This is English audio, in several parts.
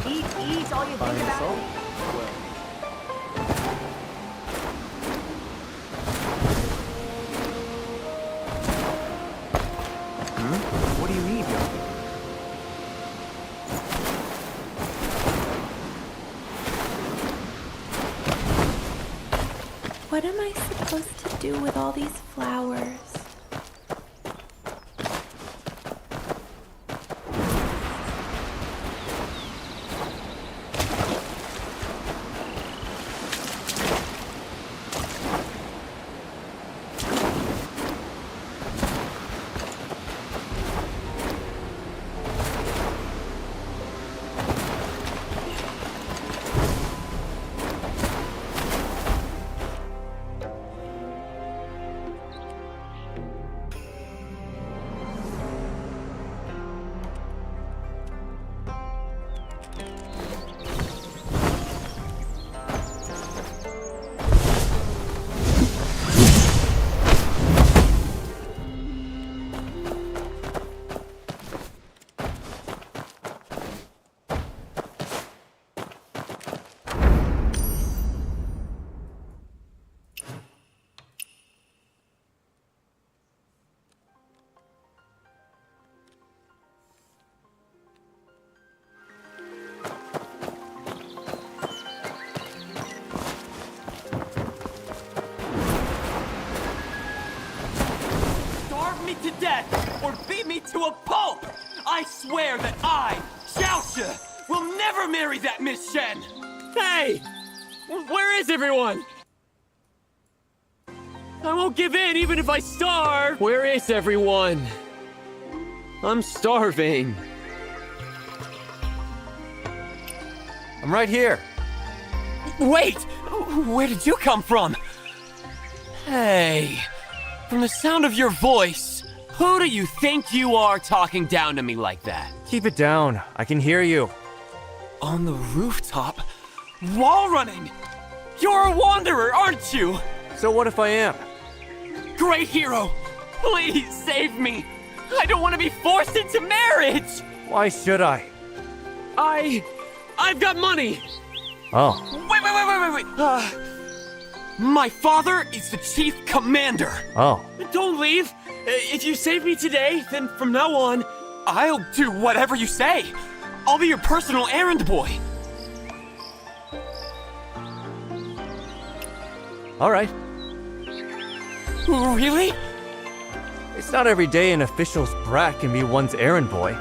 Eat all you think about. What do you need, Yogi? What am I supposed to do with all these flowers? To death or beat me to a pulp! I swear that I, Xiaoxia, will never marry that Miss Shen! Hey! Where is everyone? I won't give in even if I starve! Where is everyone? I'm starving. I'm right here. Wait! Where did you come from? Hey, from the sound of your voice, who do you think you are talking down to me like that? Keep it down. I can hear you. On the rooftop? Wall running! You're a wanderer, aren't you? So what if I am? Great hero! Please save me! I don't want to be forced into marriage! Why should I? I've got money! Oh. Wait. My father is the chief commander. Oh. Don't leave. If you save me today, then from now on, I'll do whatever you say. I'll be your personal errand boy. All right. Really? It's not every day an official's brat can be one's errand boy.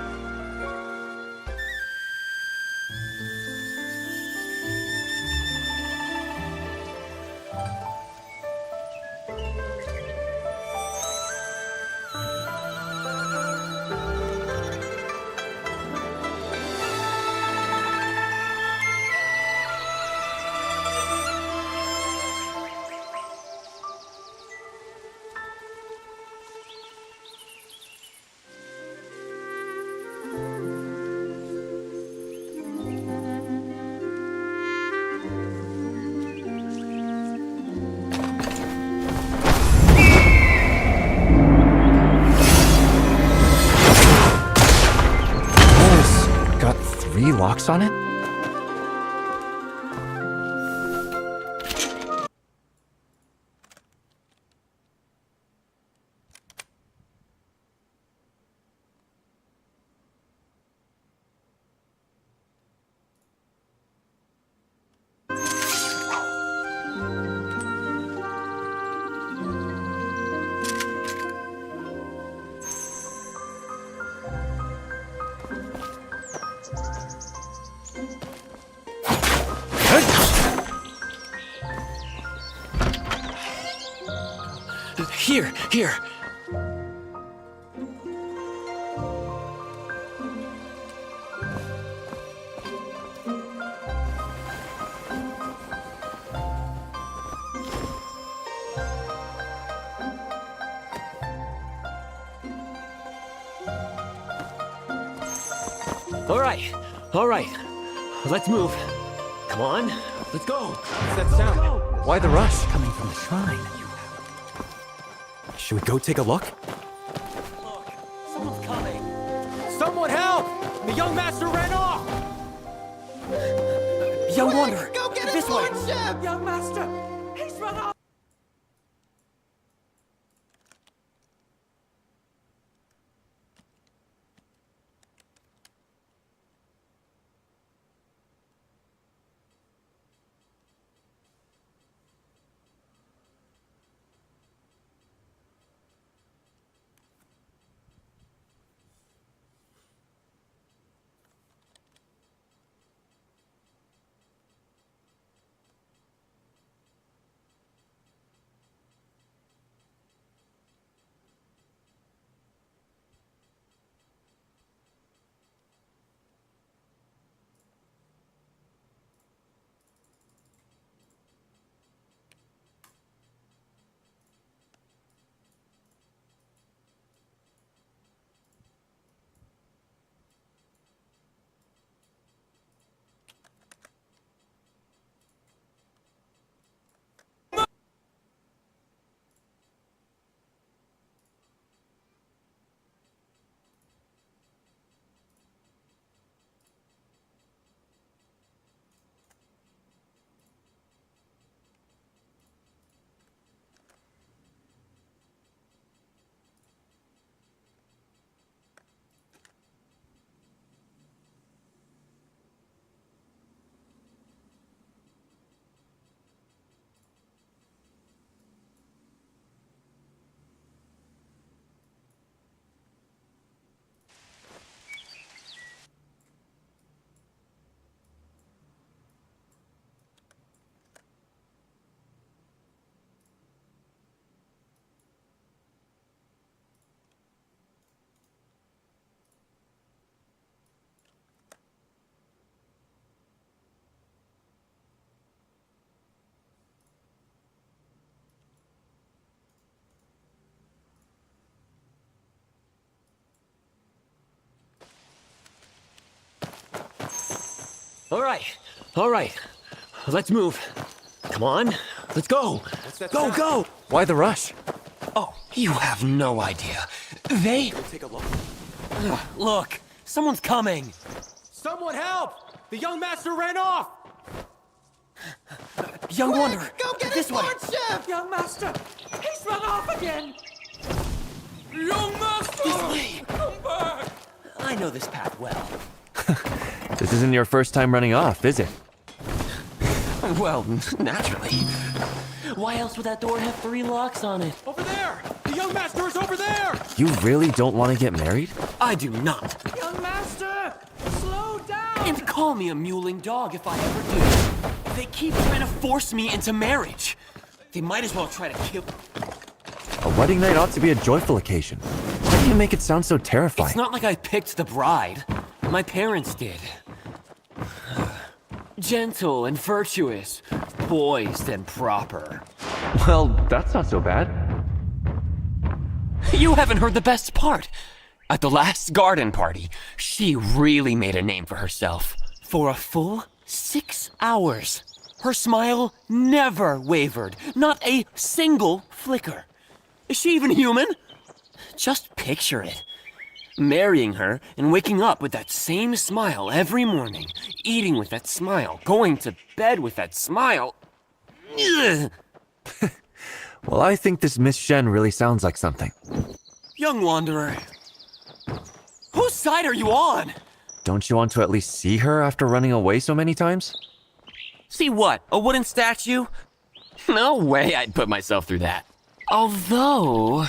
Locks on it? Here. All right. Let's move. Come on, let's go. What's that sound? Why the rush? Coming from the shrine. Should we go take a look? Look, someone's coming. Someone help! The young master ran off! Young Wanderer, Go get this his way! lordship! Young master, he's run off. All right. Let's move. Come on, let's go. Go, go! Why the rush? Oh, you have no idea. They... Take a look. Look, someone's coming. Someone help! The young master ran off! Young Wanderer, Go get this his way. lordship! Young master, he's run off again. Young master, This way. come back. I know this path well. This isn't your first time running off, is it? Well, naturally. Why else would that door have 3 locks on it? Over there! The young master is over there! You really don't want to get married? I do not. Young master, slow down. And call me a mewling dog if I ever do. They keep trying to force me into marriage. They might as well try to kill... A wedding night ought to be a joyful occasion. Why do you make it sound so terrifying? It's not like I picked the bride. My parents did. Gentle and virtuous, poised and proper. Well, that's not so bad. You haven't heard the best part. At the last garden party, she really made a name for herself. For a full 6 hours. Her smile never wavered, not a single flicker. Is she even human? Just picture it. Marrying her and waking up with that same smile every morning, eating with that smile, going to bed with that smile. Ugh. Well, I think this Miss Shen really sounds like something. Young Wanderer, whose side are you on? Don't you want to at least see her after running away so many times? See what, a wooden statue? No way I'd put myself through that. Although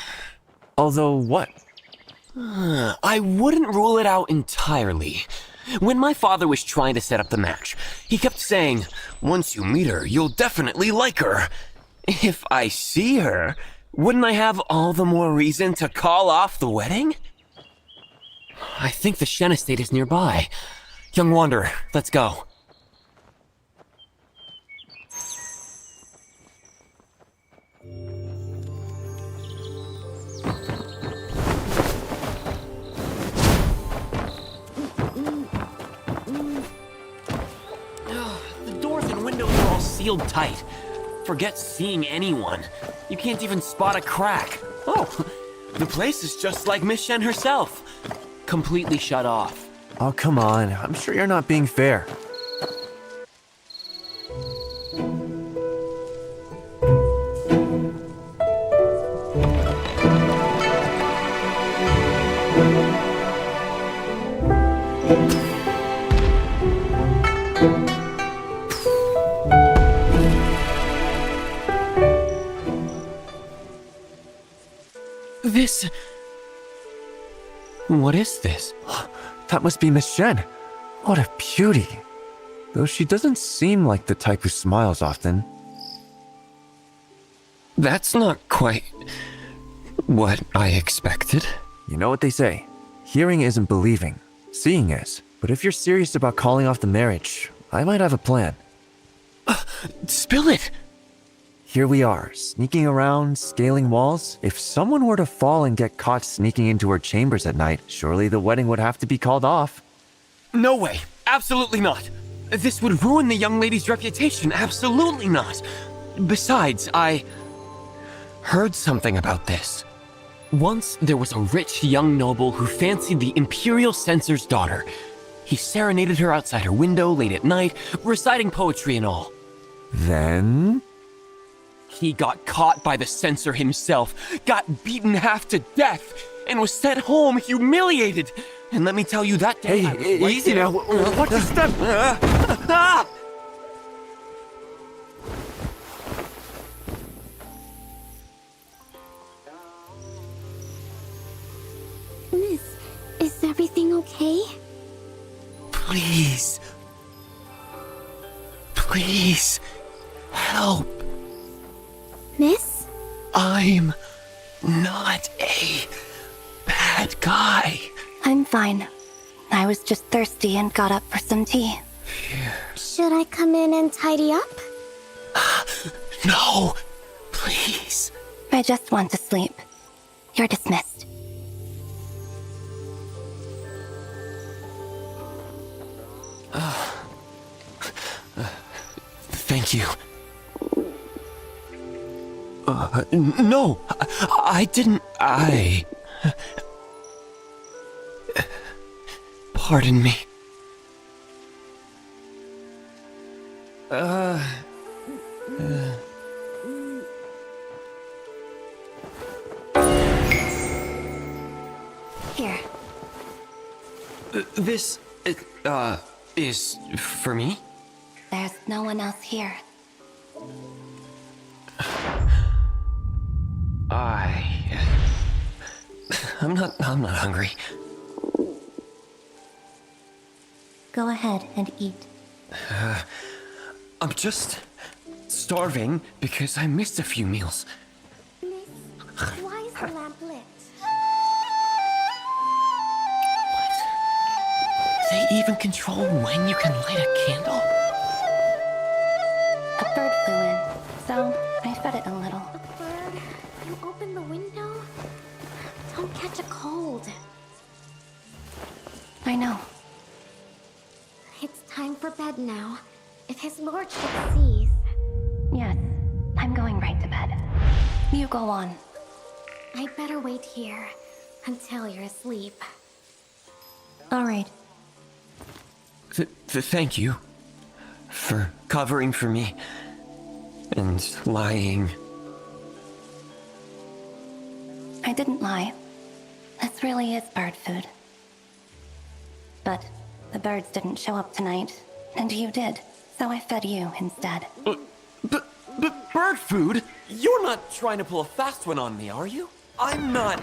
what? I wouldn't rule it out entirely. When my father was trying to set up the match, he kept saying, once you meet her, you'll definitely like her. If I see her, wouldn't I have all the more reason to call off the wedding? I think the Shen estate is nearby. Young Wanderer, let's go. Sealed tight. Forget seeing anyone. You can't even spot a crack. Oh, the place is just like Miss Shen herself. Completely shut off. Oh, come on. I'm sure you're not being fair. What is this? That must be Miss Shen. What a beauty. Though she doesn't seem like the type who smiles often. That's not quite what I expected. You know what they say, hearing isn't believing, seeing is. But if you're serious about calling off the marriage, I might have a plan. Spill it! Here we are, sneaking around, scaling walls. If someone were to fall and get caught sneaking into her chambers at night, surely the wedding would have to be called off. No way! Absolutely not! This would ruin the young lady's reputation. Absolutely not! Besides, I heard something about this. Once there was a rich young noble who fancied the Imperial Censor's daughter. He serenaded her outside her window late at night, reciting poetry and all. Then? He got caught by the censor himself, got beaten half to death, and was sent home humiliated. And let me tell you, that day I was right easy there. now. Watch your step. Miss, is everything okay? Please. Please. Help. Miss? I'm not a bad guy. I'm fine. I was just thirsty and got up for some tea. Should I come in and tidy up? No. Please. I just want to sleep. You're dismissed. Thank you. No, I didn't. Pardon me. Here. This, is for me? There's no one else here. I'm not hungry. Go ahead and eat. I'm just starving because I missed a few meals. Miss, why is the lamp lit? They even control when you can light a candle? A bird flew in, so I fed it a little. A bird? You opened the window? Don't catch a cold. I know. It's time for bed now. If his lordship sees... Yes, I'm going right to bed. You go on. I'd better wait here until you're asleep. All right. Thank you for covering for me and lying. I didn't lie. This really is bird food. But the birds didn't show up tonight, and you did, so I fed you instead. But bird food? You're not trying to pull a fast one on me, are you? I'm not.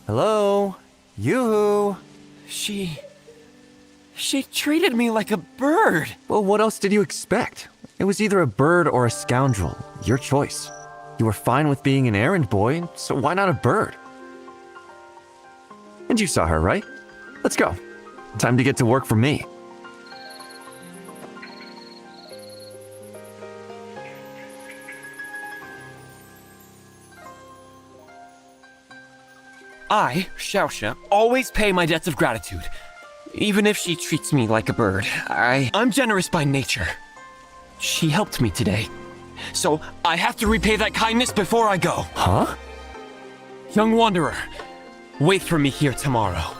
Hello? Yoo-hoo! She treated me like a bird. Well, what else did you expect? It was either a bird or a scoundrel. Your choice. You were fine with being an errand boy, so why not a bird? And you saw her, right? Let's go. Time to get to work for me. I, Xiaoxia, always pay my debts of gratitude. Even if she treats me like a bird, I'm generous by nature. She helped me today, so I have to repay that kindness before I go. Huh? Young wanderer, wait for me here tomorrow.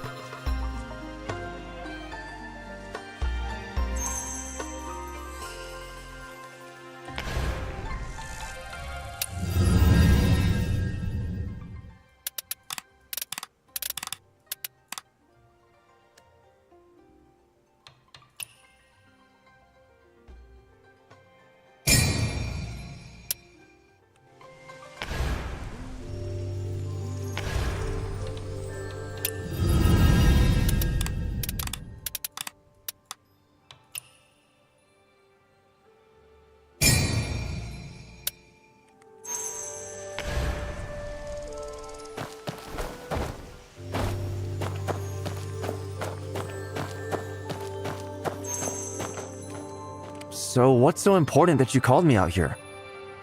So what's so important that you called me out here?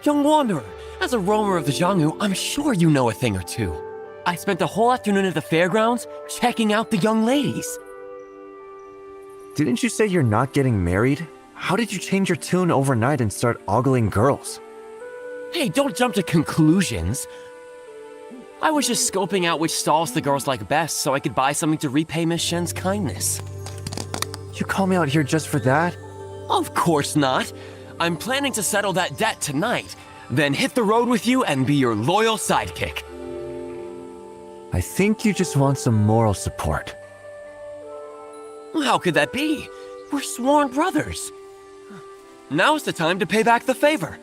Young wanderer, as a roamer of the Jianghu, I'm sure you know a thing or two. I spent the whole afternoon at the fairgrounds checking out the young ladies. Didn't you say you're not getting married? How did you change your tune overnight and start ogling girls? Hey, don't jump to conclusions. I was just scoping out which stalls the girls like best so I could buy something to repay Miss Shen's kindness. You call me out here just for that? Of course not. I'm planning to settle that debt tonight, then hit the road with you and be your loyal sidekick. I think you just want some moral support. How could that be? We're sworn brothers. Now's the time to pay back the favor.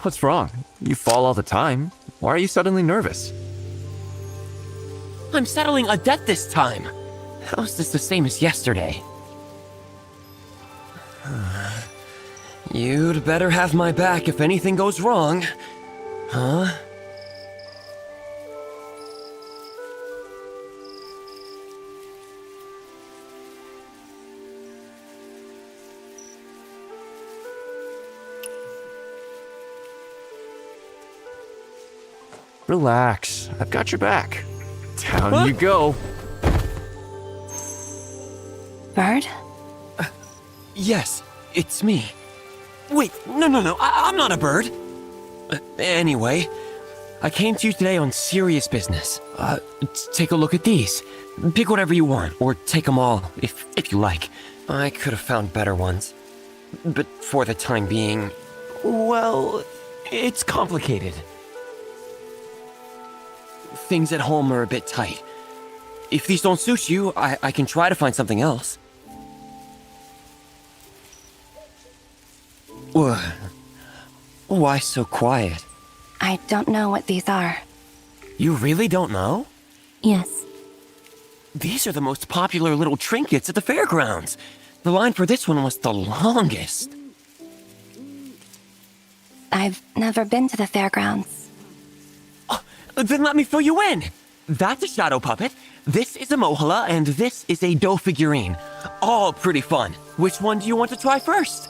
What's wrong? You fall all the time. Why are you suddenly nervous? I'm settling a debt this time. How's this the same as yesterday? You'd better have my back if anything goes wrong. Huh? Relax. I've got your back. Down you go. Bird? Yes, it's me. Wait, no, I'm not a bird. Anyway, I came to you today on serious business. Take a look at these. Pick whatever you want, or take them all, if you like. I could have found better ones. But for the time being, well, it's complicated. Things at home are a bit tight. If these don't suit you, I can try to find something else. Why so quiet? I don't know what these are. You really don't know? Yes. These are the most popular little trinkets at the fairgrounds. The line for this one was the longest. I've never been to the fairgrounds. Then let me fill you in. That's a shadow puppet, this is a mohala, and this is a dough figurine. All pretty fun. Which one do you want to try first?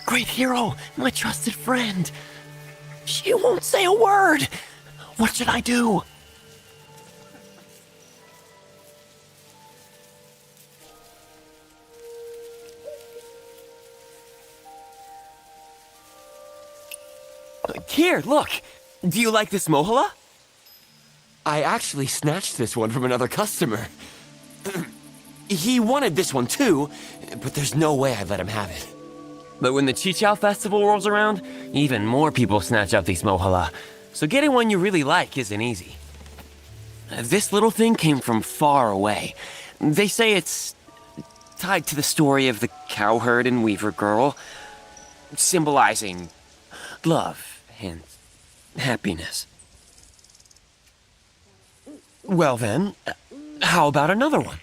Great hero, my trusted friend. She won't say a word. What should I do? Here, look. Do you like this mohala? I actually snatched this one from another customer. He wanted this one too, but there's no way I'd let him have it. But when the Chichao Festival rolls around, even more people snatch up these mohala, so getting one you really like isn't easy. This little thing came from far away. They say it's tied to the story of the cowherd and weaver girl, symbolizing love and happiness. Well then, how about another one?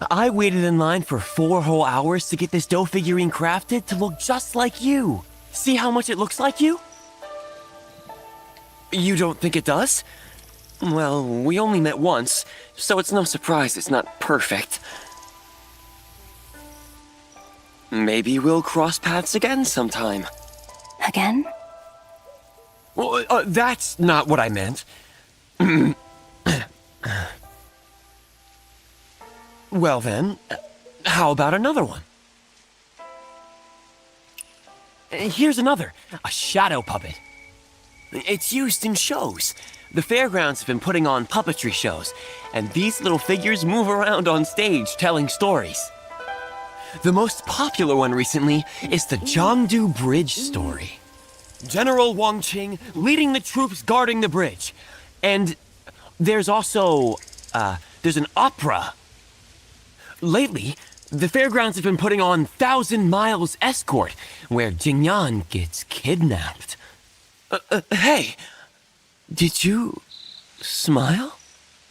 I waited in line for 4 whole hours to get this dough figurine crafted to look just like you. See how much it looks like you? You don't think it does? Well, we only met once, so it's no surprise it's not perfect. Maybe we'll cross paths again sometime. Again? Well, that's not what I meant. Well then, how about another one? Here's another, a shadow puppet. It's used in shows. The fairgrounds have been putting on puppetry shows, and these little figures move around on stage telling stories. The most popular one recently is the Jiangdu Bridge story. General Wang Qing leading the troops guarding the bridge. And there's also, there's an opera. Lately, the fairgrounds have been putting on 1,000 Miles Escort, where Jingyan gets kidnapped. Hey, did you smile?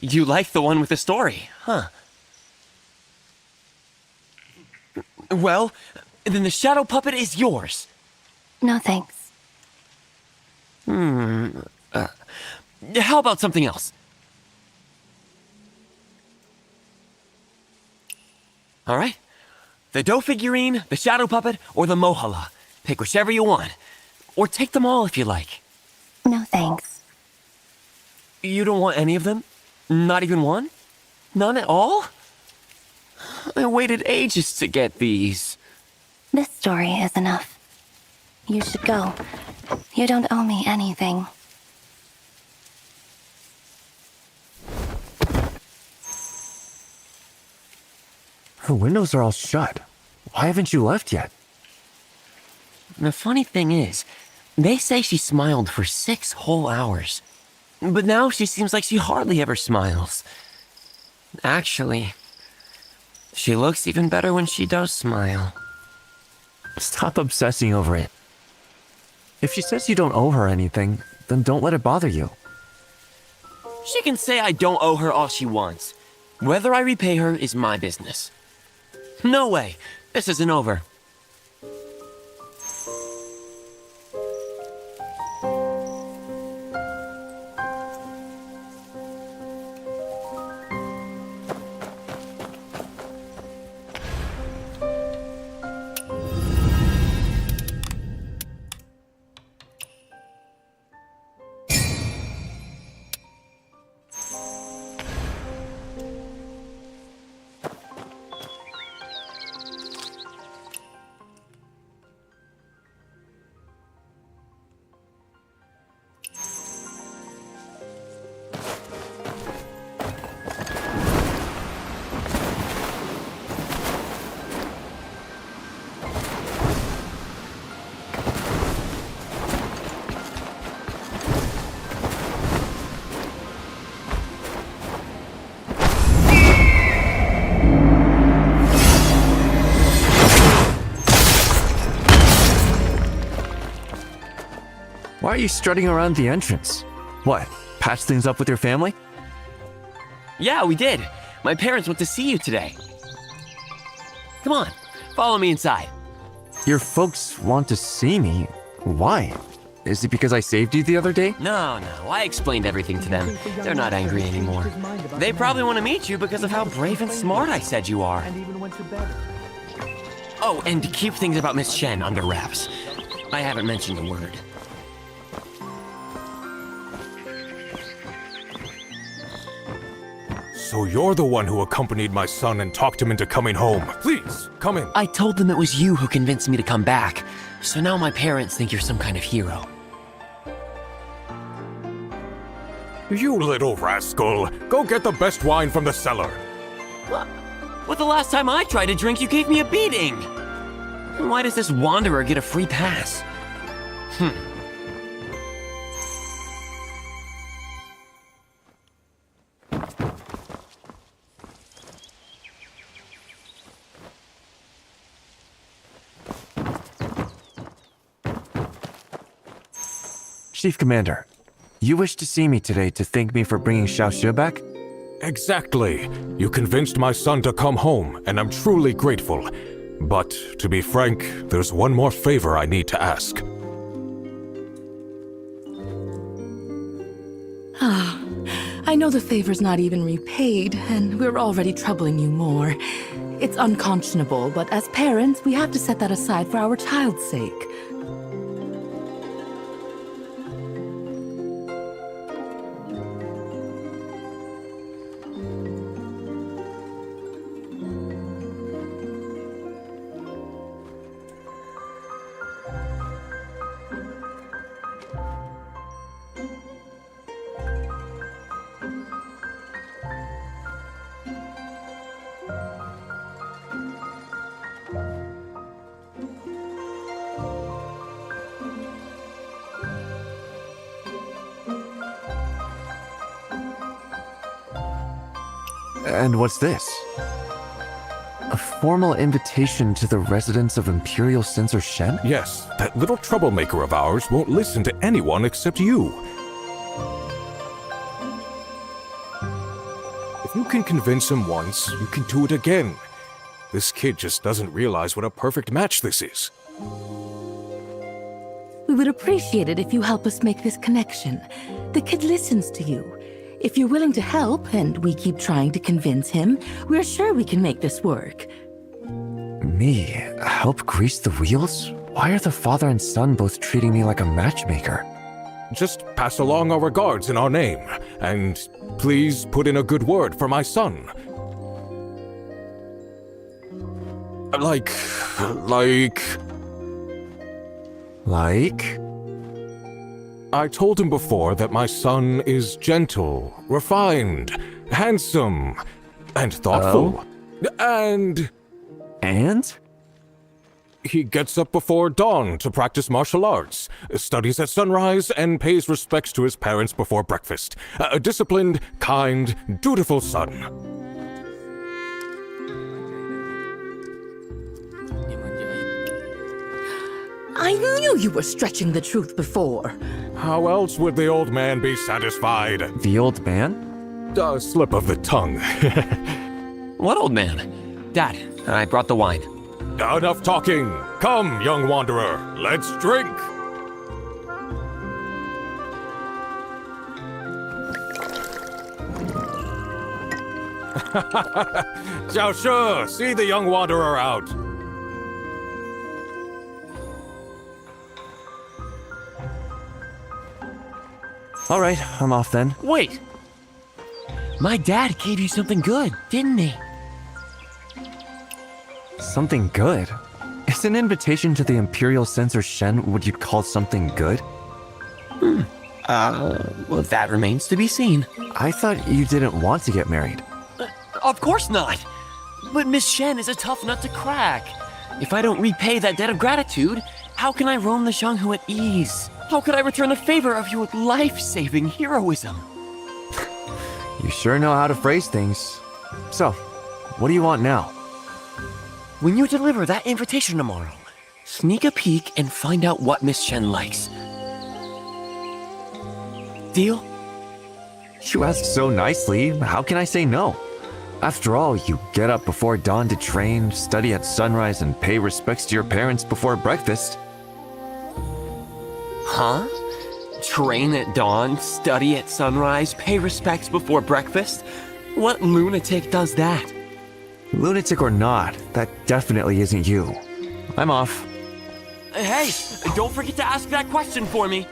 You like the one with the story, huh? Well, then the shadow puppet is yours. No thanks. How about something else? All right. The dough figurine, the shadow puppet, or the mohala. Pick whichever you want. Or take them all if you like. No thanks. You don't want any of them? Not even one? None at all? I waited ages to get these. This story is enough. You should go. You don't owe me anything. Her windows are all shut. Why haven't you left yet? The funny thing is, they say she smiled for 6 whole hours. But now she seems like she hardly ever smiles. Actually, she looks even better when she does smile. Stop obsessing over it. If she says you don't owe her anything, then don't let it bother you. She can say I don't owe her all she wants. Whether I repay her is my business. No way. This isn't over. Why are you strutting around the entrance? What, patch things up with your family? Yeah, we did. My parents went to see you today. Come on, follow me inside. Your folks want to see me? Why? Is it because I saved you the other day? No, I explained everything to them. They're not angry anymore. They probably want to meet you because of how brave and smart I said you are. Oh, and keep things about Miss Shen under wraps. I haven't mentioned a word. So you're the one who accompanied my son and talked him into coming home. Please, come in. I told them it was you who convinced me to come back, so now my parents think you're some kind of hero. You little rascal! Go get the best wine from the cellar! What the last time I tried to drink, you gave me a beating! Why does this wanderer get a free pass? Chief Commander, you wish to see me today to thank me for bringing Xiaoxue back? Exactly. You convinced my son to come home, and I'm truly grateful. But, to be frank, there's one more favor I need to ask. I know the favor's not even repaid, and we're already troubling you more. It's unconscionable, but as parents, we have to set that aside for our child's sake. And what's this? A formal invitation to the residents of Imperial Censor Shen? Yes, that little troublemaker of ours won't listen to anyone except you. If you can convince him once, you can do it again. This kid just doesn't realize what a perfect match this is. We would appreciate it if you help us make this connection. The kid listens to you. If you're willing to help, and we keep trying to convince him, we're sure we can make this work. Me? Help grease the wheels? Why are the father and son both treating me like a matchmaker? Just pass along our regards in our name, and please put in a good word for my son. Like... Like? I told him before that my son is gentle, refined, handsome, and thoughtful. And he gets up before dawn to practice martial arts, studies at sunrise, and pays respects to his parents before breakfast. A disciplined, kind, dutiful son. I knew you were stretching the truth before. How else would the old man be satisfied? The old man? A slip of the tongue. What old man? Dad, I brought the wine. Enough talking. Come, young wanderer, let's drink. Xiaoxue, see the young wanderer out. All right, I'm off then. Wait! My dad gave you something good, didn't he? Something good? Is an invitation to the Imperial Censor Shen what you'd call something good? Well, that remains to be seen. I thought you didn't want to get married. Of course not! But Miss Shen is a tough nut to crack. If I don't repay that debt of gratitude, how can I roam the Xianghu at ease? How could I return the favor of your life-saving heroism? You sure know how to phrase things. So, what do you want now? When you deliver that invitation tomorrow, sneak a peek and find out what Miss Shen likes. Deal? You ask so nicely, how can I say no? After all, you get up before dawn to train, study at sunrise, and pay respects to your parents before breakfast. Huh? Train at dawn, study at sunrise, pay respects before breakfast? What lunatic does that? Lunatic or not, that definitely isn't you. I'm off. Hey, don't forget to ask that question for me.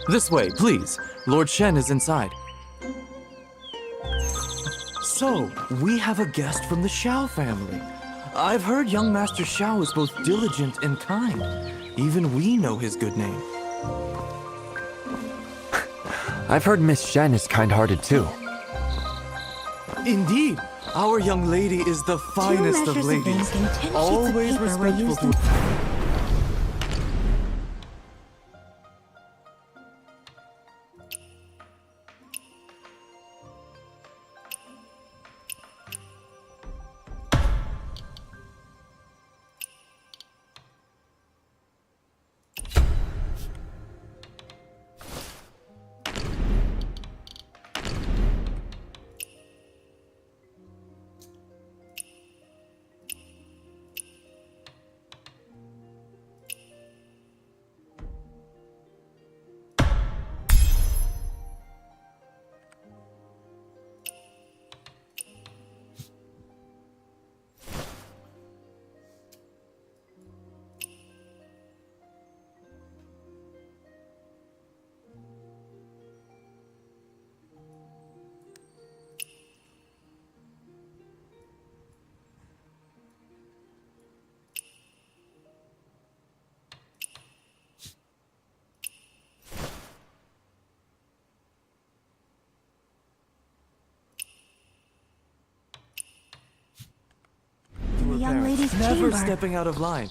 This way, please. Lord Shen is inside. So, we have a guest from the Xiao family. I've heard young Master Xiao is both diligent and kind. Even we know his good name. I've heard Miss Shen is kind-hearted too. Indeed, our young lady is the finest of ladies. Always respectful to... The young lady's Never chamber. stepping out of line.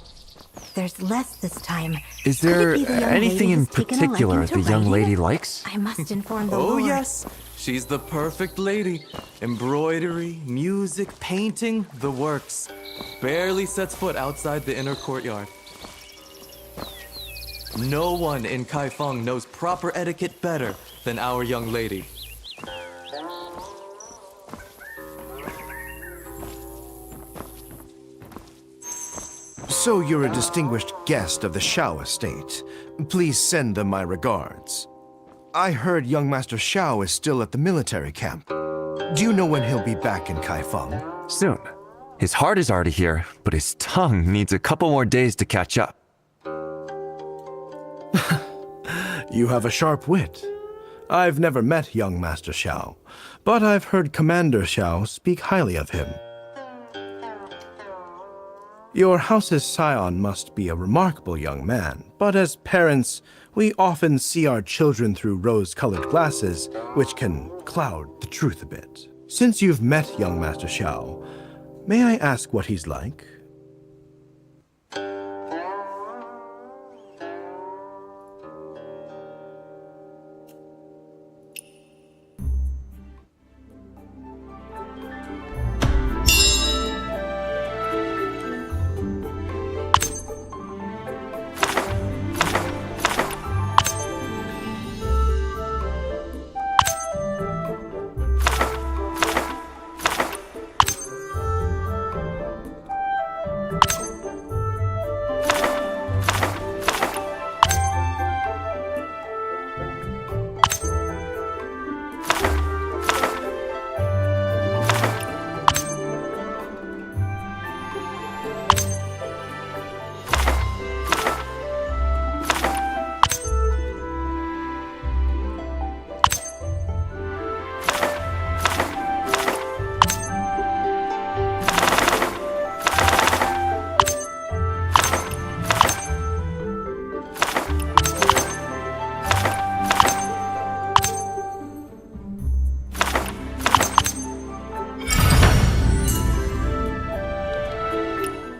There's less this time. Is there Could it be the young anything lady in has taken a particular liking the to young writing? lady likes? I must inform the Oh Lord. yes, she's the perfect lady. Embroidery, music, painting, the works. Barely sets foot outside the inner courtyard. No one in Kaifeng knows proper etiquette better than our young lady. So you're a distinguished guest of the Xiao estate. Please send them my regards. I heard young Master Xiao is still at the military camp. Do you know when he'll be back in Kaifeng? Soon. His heart is already here, but his tongue needs a couple more days to catch up. You have a sharp wit. I've never met young Master Xiao, but I've heard Commander Xiao speak highly of him. Your house's scion must be a remarkable young man, but as parents, we often see our children through rose-colored glasses, which can cloud the truth a bit. Since you've met young Master Xiao, may I ask what he's like?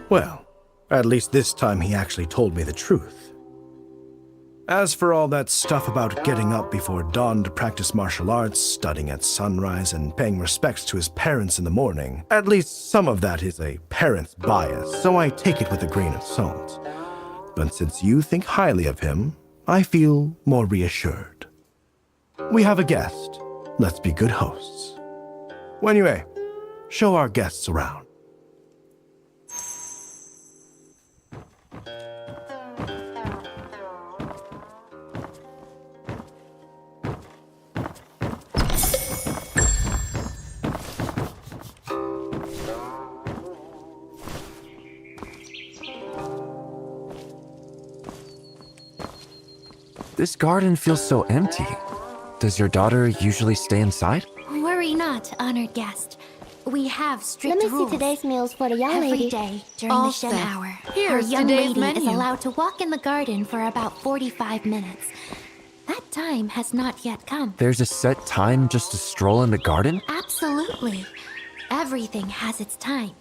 Well, at least this time he actually told me the truth. As for all that stuff about getting up before dawn to practice martial arts, studying at sunrise, and paying respects to his parents in the morning, at least some of that is a parent's bias, so I take it with a grain of salt. But since you think highly of him, I feel more reassured. We have a guest. Let's be good hosts. Anyway, show our guests around. This garden feels so empty. Does your daughter usually stay inside? Worry not, honored guest. We have strict Let me rules. see today's meals for the young Every lady. day during All the Shen set. hour, Here's our young today's lady is menu. allowed to walk in the garden for about 45 minutes. That time has not yet come. There's a set time just to stroll in the garden? Absolutely. Everything has its time.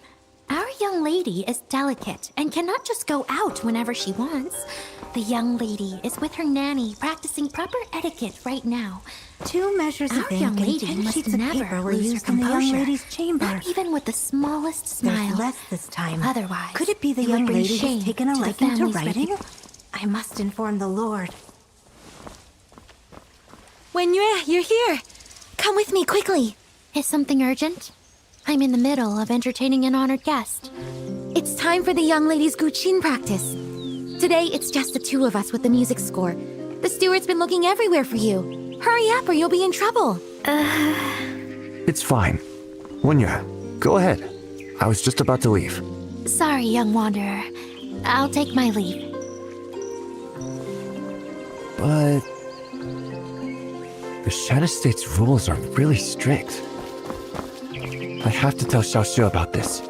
Our young lady is delicate and cannot just go out whenever she wants. The young lady is with her nanny practicing proper etiquette right now. 2 measures of Our ink young and lady 10 must sheets of never paper were lose her used in the young composure. lady's chamber. Not even with the smallest smile. There's less this time. Otherwise, could it be the it would young bring lady shame has taken a to the liking to family's writing? reputation. I must inform the Lord. Wenyue, you're here. Come with me quickly. Is something urgent? I'm in the middle of entertaining an honored guest. It's time for the young lady's guqin practice. Today, it's just the 2 of us with the music score. The steward's been looking everywhere for you. Hurry up or you'll be in trouble. It's fine. Wunya, go ahead. I was just about to leave. Sorry, young wanderer. I'll take my leave. But the Shen Estate's rules are really strict. I have to tell Xiaoxue about this.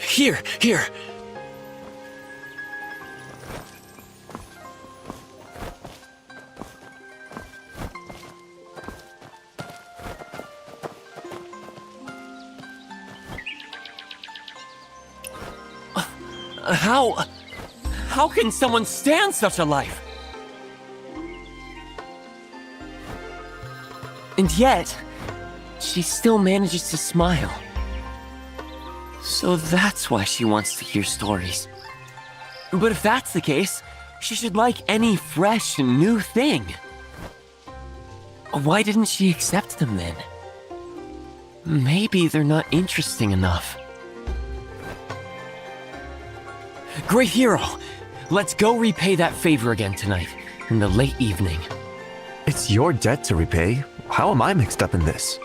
Here. How can someone stand such a life? And yet, she still manages to smile. So that's why she wants to hear stories. But if that's the case, she should like any fresh and new thing. Why didn't she accept them then? Maybe they're not interesting enough. Great hero! Let's go repay that favor again tonight, in the late evening. It's your debt to repay. How am I mixed up in this?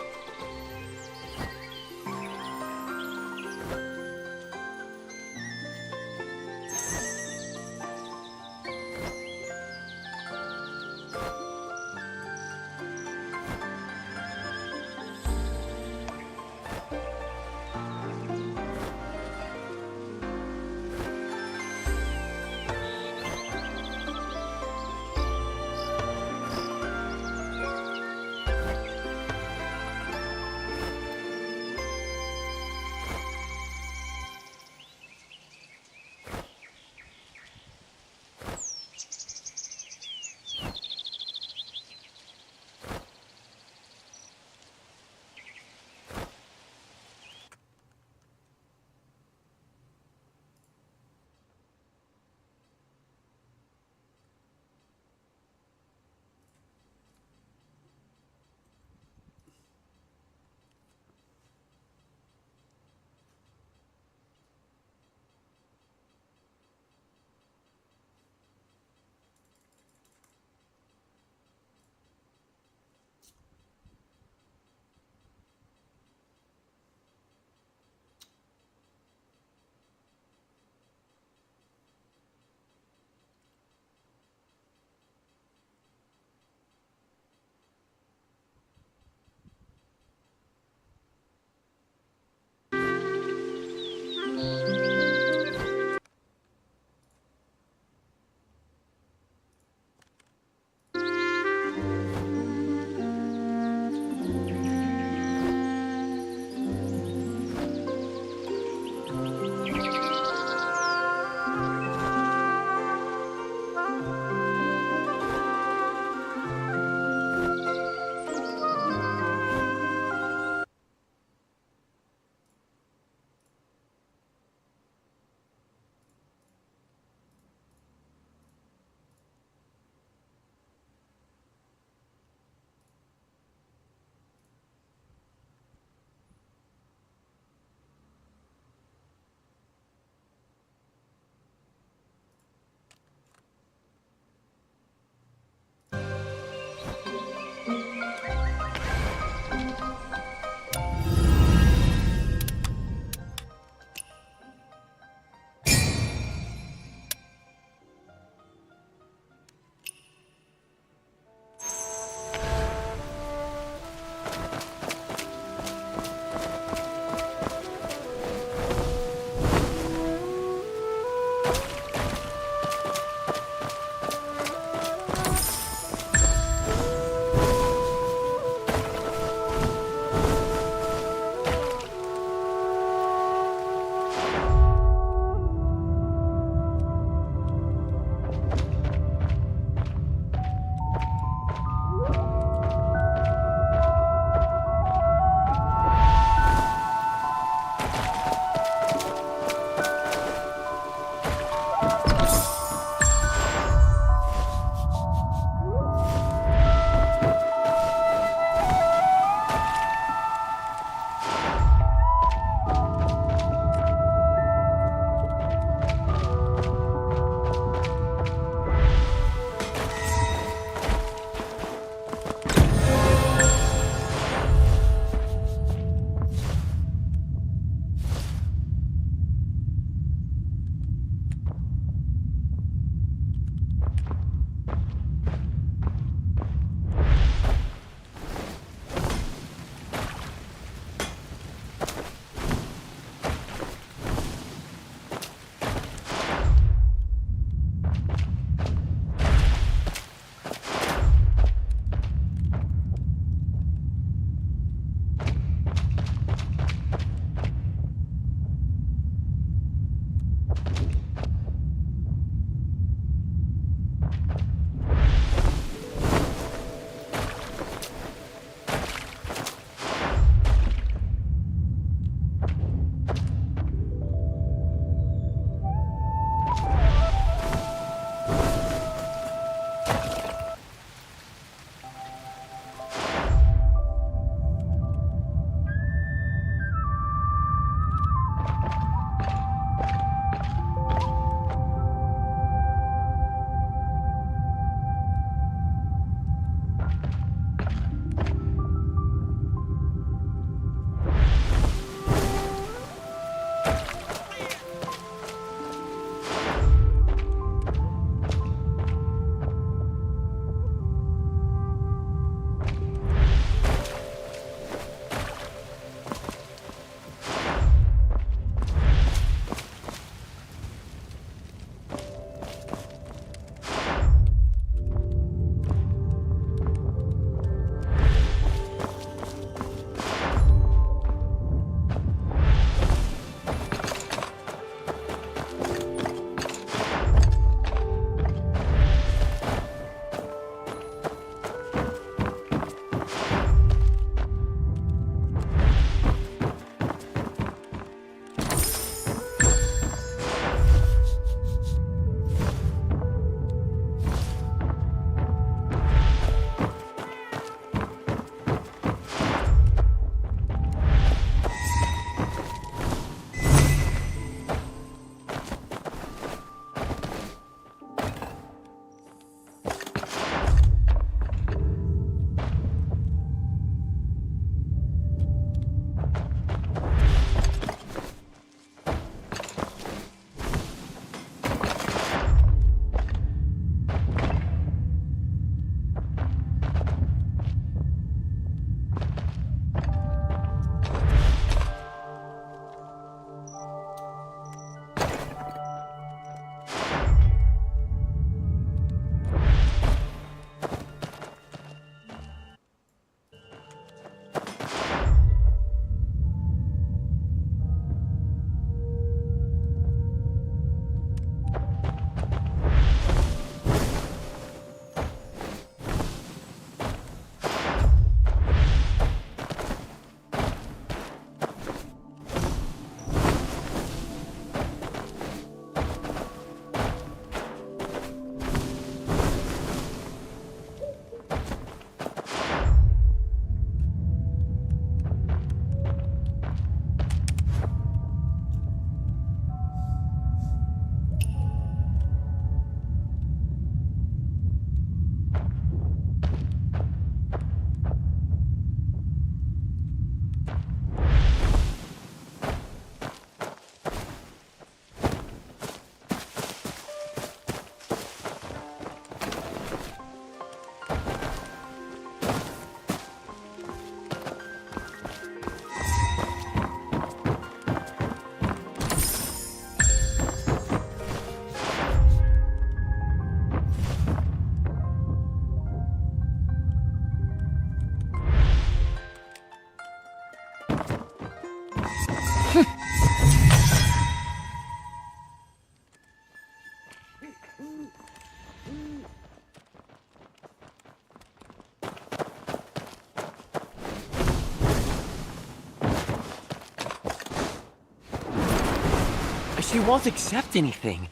She won't accept anything.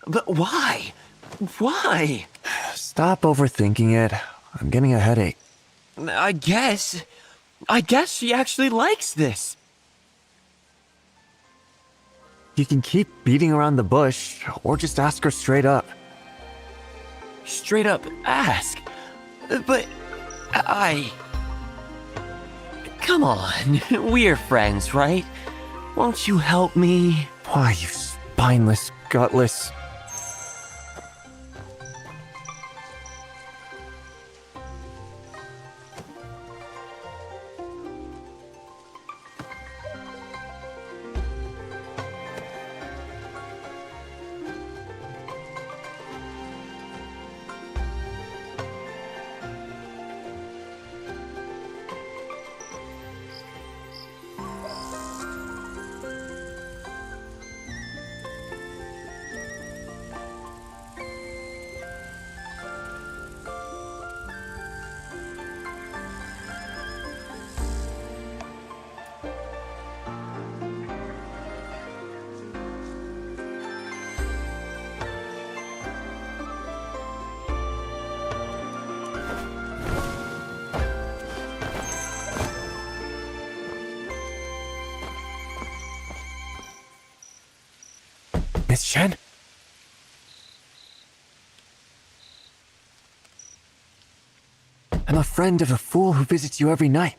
But why? Why? Stop overthinking it. I'm getting a headache. I guess she actually likes this. You can keep beating around the bush, or just ask her straight up. Straight up ask. But Come on, we're friends, right? Won't you help me? Why, you spineless, gutless... Miss Shen? I'm a friend of the fool who visits you every night.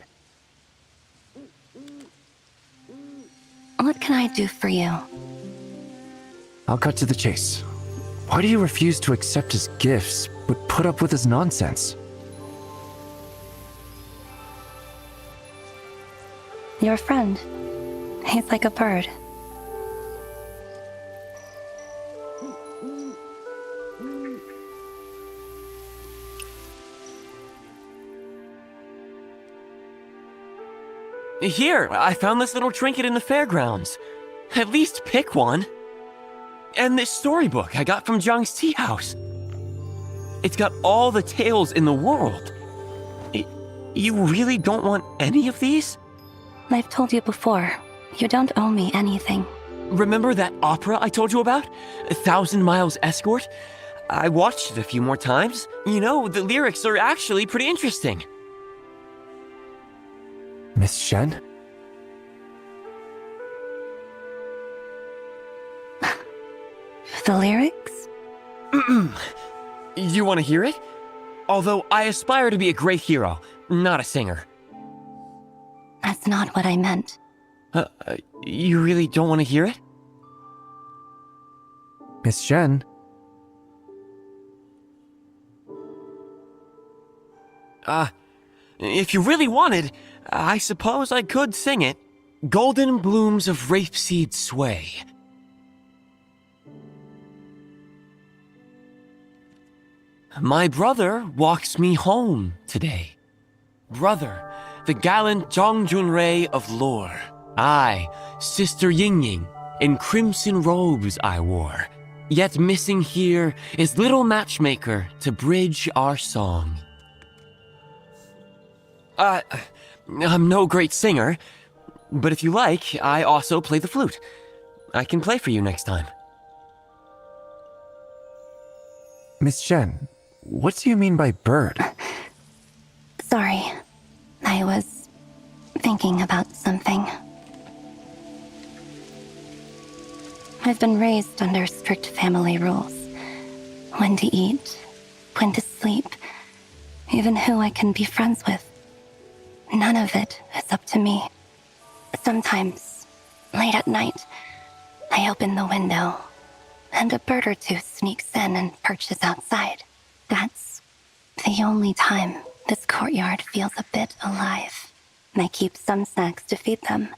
What can I do for you? I'll cut to the chase. Why do you refuse to accept his gifts, but put up with his nonsense? Your friend. He's like a bird. Here, I found this little trinket in the fairgrounds. At least pick one. And this storybook I got from Zhang's tea house. It's got all the tales in the world. You really don't want any of these? I've told you before, you don't owe me anything. Remember that opera I told you about? 1,000 Miles Escort? I watched it a few more times. You know, the lyrics are actually pretty interesting. Miss Shen? The lyrics? You want to hear it? Although I aspire to be a great hero, not a singer. That's not what I meant. You really don't want to hear it? Miss Shen? If you really wanted, I suppose I could sing it. Golden blooms of rapeseed sway. My brother walks me home today. Brother, the gallant Zhang Junrei of lore. I, Sister Yingying, in crimson robes I wore. Yet missing here is little matchmaker to bridge our song. I'm no great singer, but if you like, I also play the flute. I can play for you next time. Miss Shen, what do you mean by bird? Sorry. I was thinking about something. I've been raised under strict family rules. When to eat, when to sleep, even who I can be friends with. None of it is up to me. Sometimes, late at night, I open the window, and a bird or two sneaks in and perches outside. That's the only time this courtyard feels a bit alive. I keep some snacks to feed them.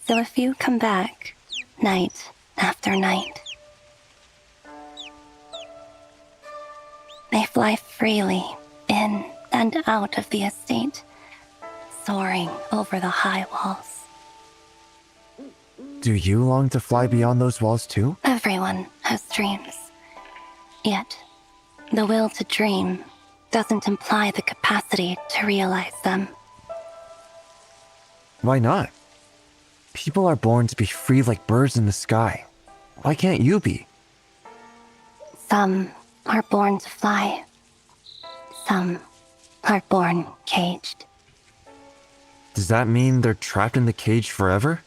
So if you come back, night after night, they fly freely in and out of the estate, soaring over the high walls. Do you long to fly beyond those walls too? Everyone has dreams. Yet, the will to dream doesn't imply the capacity to realize them. Why not? People are born to be free like birds in the sky. Why can't you be? Some are born to fly. Some are born caged. Does that mean they're trapped in the cage forever?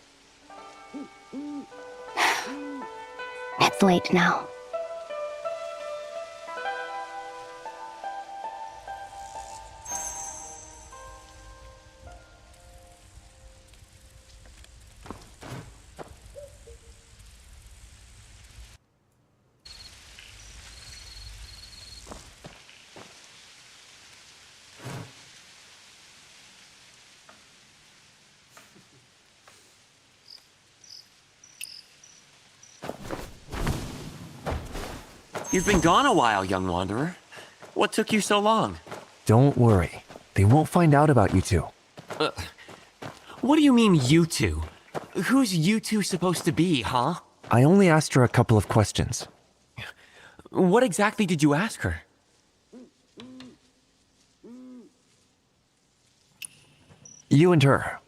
It's late now. You've been gone a while, young wanderer. What took you so long? Don't worry. They won't find out about you two. What do you mean, you two? Who's you two supposed to be, huh? I only asked her a couple of questions. What exactly did you ask her? You and her.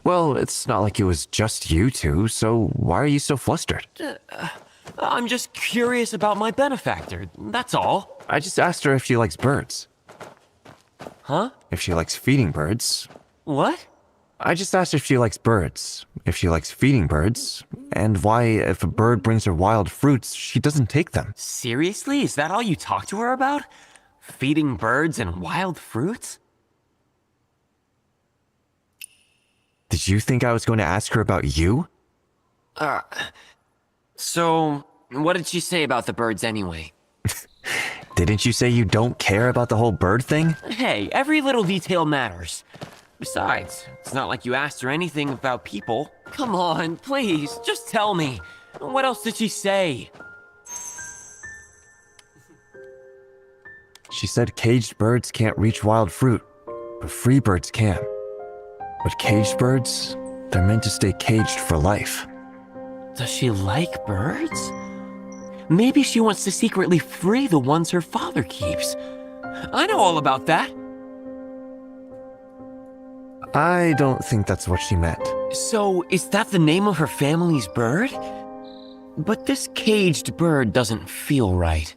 Well, it's not like it was just you two, so why are you so flustered? I'm just curious about my benefactor, that's all. I just asked her if she likes birds. Huh? If she likes feeding birds. What? I just asked if she likes birds, if she likes feeding birds, and why, if a bird brings her wild fruits, she doesn't take them. Seriously? Is that all you talk to her about? Feeding birds and wild fruits? Did you think I was going to ask her about you? So, what did she say about the birds anyway? Didn't you say you don't care about the whole bird thing? Hey, every little detail matters. Besides, it's not like you asked her anything about people. Come on, please, just tell me. What else did she say? She said caged birds can't reach wild fruit, but free birds can. But caged birds, they're meant to stay caged for life. Does she like birds? Maybe she wants to secretly free the ones her father keeps. I know all about that. I don't think that's what she meant. So, is that the name of her family's bird? But this caged bird doesn't feel right.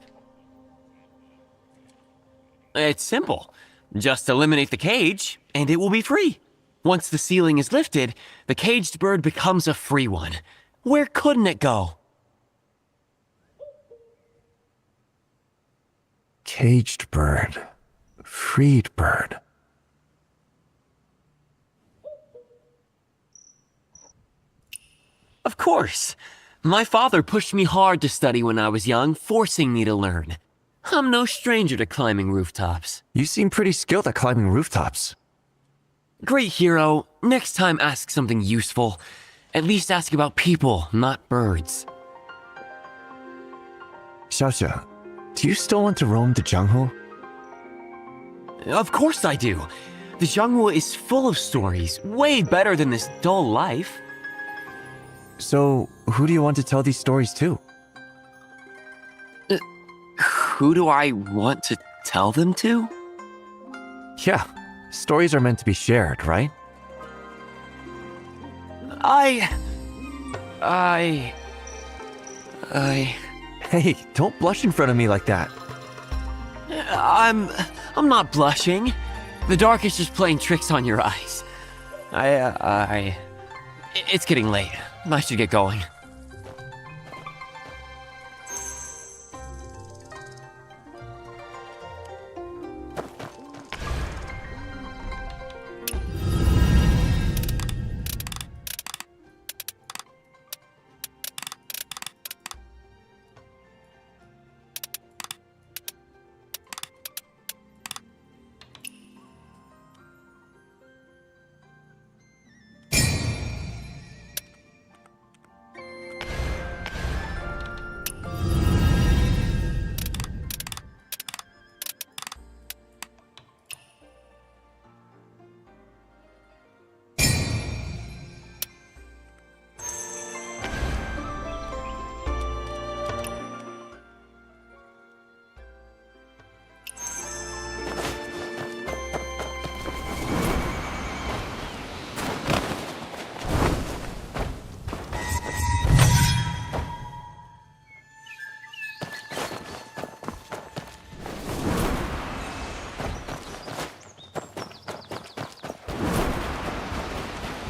It's simple. Just eliminate the cage, and it will be free. Once the ceiling is lifted, the caged bird becomes a free one. Where couldn't it go? Caged bird. Freed bird. Of course. My father pushed me hard to study when I was young, forcing me to learn. I'm no stranger to climbing rooftops. You seem pretty skilled at climbing rooftops. Great hero, next time ask something useful. At least ask about people, not birds. Xiaoxia, do you still want to roam the Jianghu? Of course I do. The Jianghu is full of stories, way better than this dull life. So, who do you want to tell these stories to? Who do I want to tell them to? Yeah, stories are meant to be shared, right? Hey, don't blush in front of me like that. I'm not blushing. The dark is just playing tricks on your eyes. It's getting late. I should get going.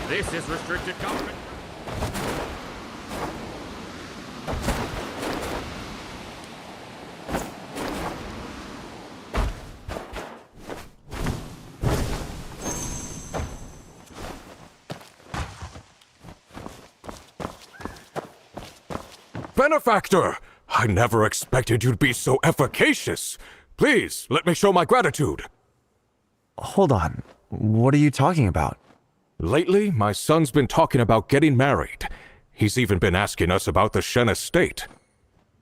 This is restricted government. Benefactor! I never expected you'd be so efficacious. Please, let me show my gratitude. Hold on. What are you talking about? Lately, my son's been talking about getting married. He's even been asking us about the Shen estate.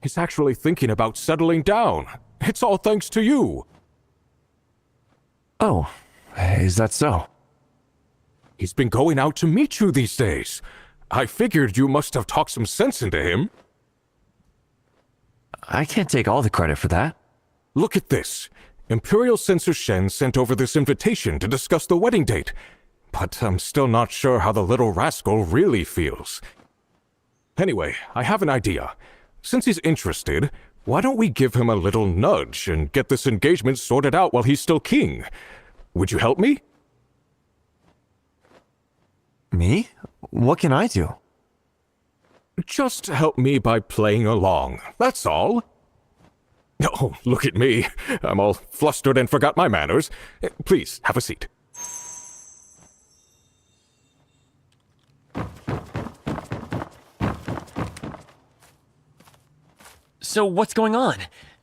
He's actually thinking about settling down. It's all thanks to you. Oh, is that so? He's been going out to meet you these days. I figured you must have talked some sense into him. I can't take all the credit for that. Look at this. Imperial Censor Shen sent over this invitation to discuss the wedding date. But I'm still not sure how the little rascal really feels. Anyway, I have an idea. Since he's interested, why don't we give him a little nudge and get this engagement sorted out while he's still king? Would you help me? Me? What can I do? Just help me by playing along, that's all. Oh, look at me. I'm all flustered and forgot my manners. Please, have a seat. So what's going on?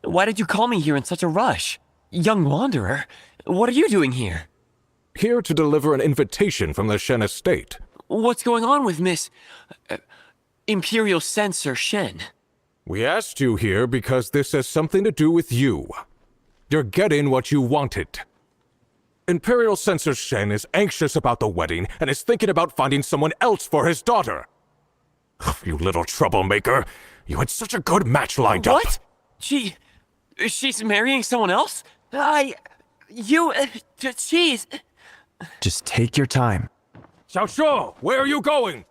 Why did you call me here in such a rush? Young wanderer, what are you doing here? Here to deliver an invitation from the Shen estate. What's going on with Miss... Imperial Censor Shen? We asked you here because this has something to do with you. You're getting what you wanted. Imperial Censor Shen is anxious about the wedding and is thinking about finding someone else for his daughter. You little troublemaker. You had such a good match lined up. What? She's marrying someone else? She's... Just take your time. Xiaoshuo, where are you going?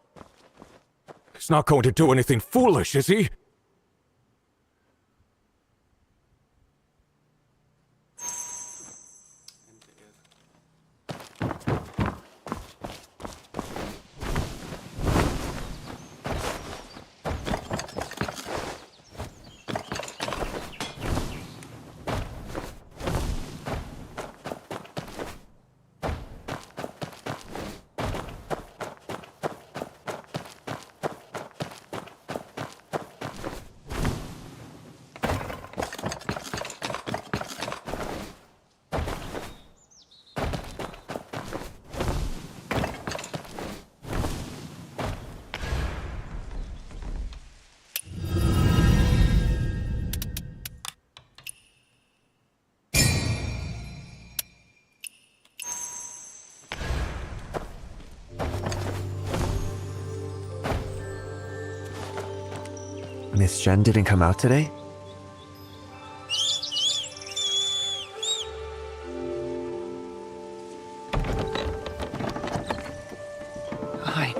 He's not going to do anything foolish, is he? Miss Shen didn't come out today? Hi.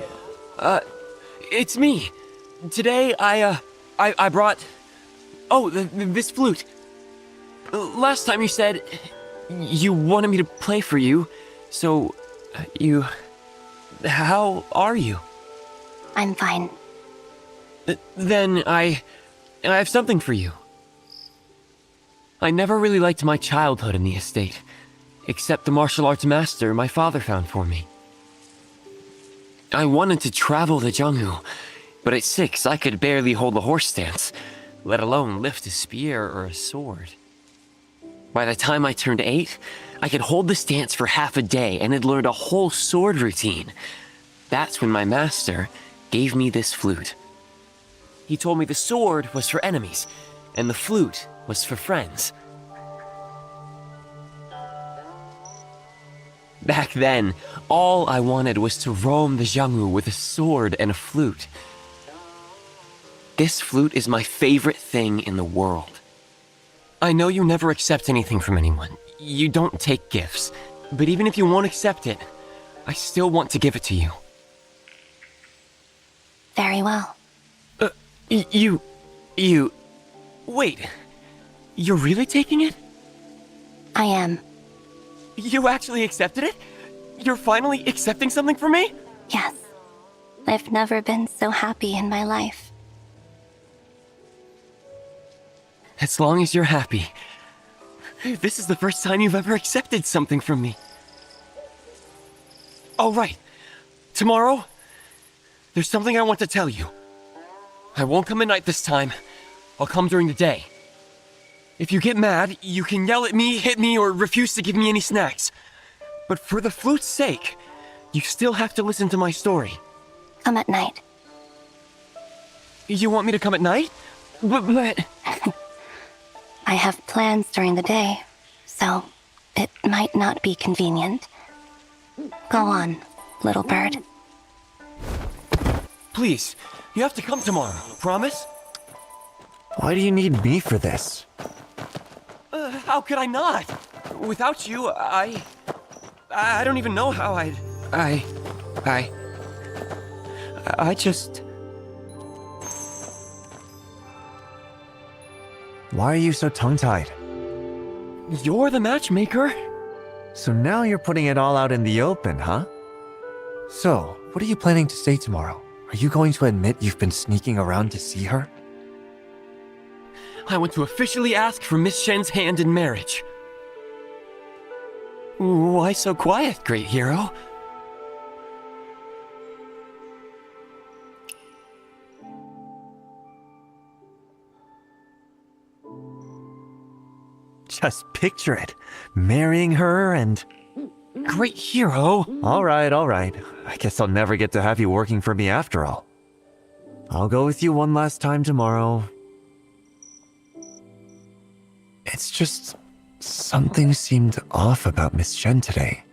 It's me. Today, I brought... Oh, this flute. Last time you said you wanted me to play for you, so you... How are you? I'm fine. Then I have something for you. I never really liked my childhood in the estate, except the martial arts master my father found for me. I wanted to travel to Jianghu, but at 6 I could barely hold a horse stance, let alone lift a spear or a sword. By the time I turned 8, I could hold the stance for half a day and had learned a whole sword routine. That's when my master gave me this flute. He told me the sword was for enemies, and the flute was for friends. Back then, all I wanted was to roam the Jianghu with a sword and a flute. This flute is my favorite thing in the world. I know you never accept anything from anyone. You don't take gifts. But even if you won't accept it, I still want to give it to you. Very well. Wait. You're really taking it? I am. You actually accepted it? You're finally accepting something from me? Yes. I've never been so happy in my life. As long as you're happy. This is the first time you've ever accepted something from me. Oh, right. Tomorrow, there's something I want to tell you. I won't come at night this time. I'll come during the day. If you get mad, you can yell at me, hit me, or refuse to give me any snacks. But for the flute's sake, you still have to listen to my story. Come at night. You want me to come at night? But... I have plans during the day, so it might not be convenient. Go on, little bird. Please, you have to come tomorrow. Promise? Why do you need me for this? How could I not? Without you, I don't even know how I just... Why are you so tongue-tied? You're the matchmaker. So now you're putting it all out in the open, huh? So, What are you planning to say tomorrow? Are you going to admit you've been sneaking around to see her? I want to officially ask for Miss Shen's hand in marriage. Why so quiet, great hero? Just picture it. Marrying her and... Great hero? All right. I guess I'll never get to have you working for me after all. I'll go with you one last time tomorrow. It's just... something seemed off about Miss Shen today.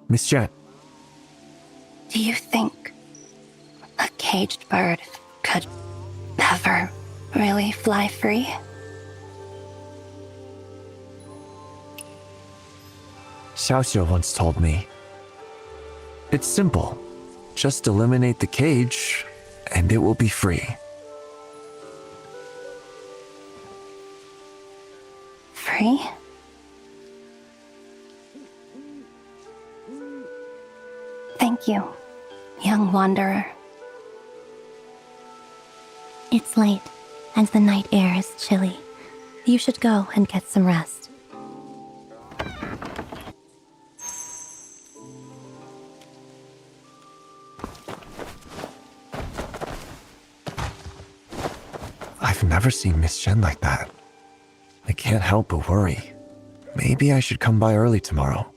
Miss Shen. Do you think a caged bird could ever really fly free? Xiaoxiu once told me. It's simple. Just eliminate the cage, and it will be free. Free? Thank you, young wanderer. It's late, and the night air is chilly. You should go and get some rest. I've never seen Miss Shen like that. I can't help but worry. Maybe I should come by early tomorrow.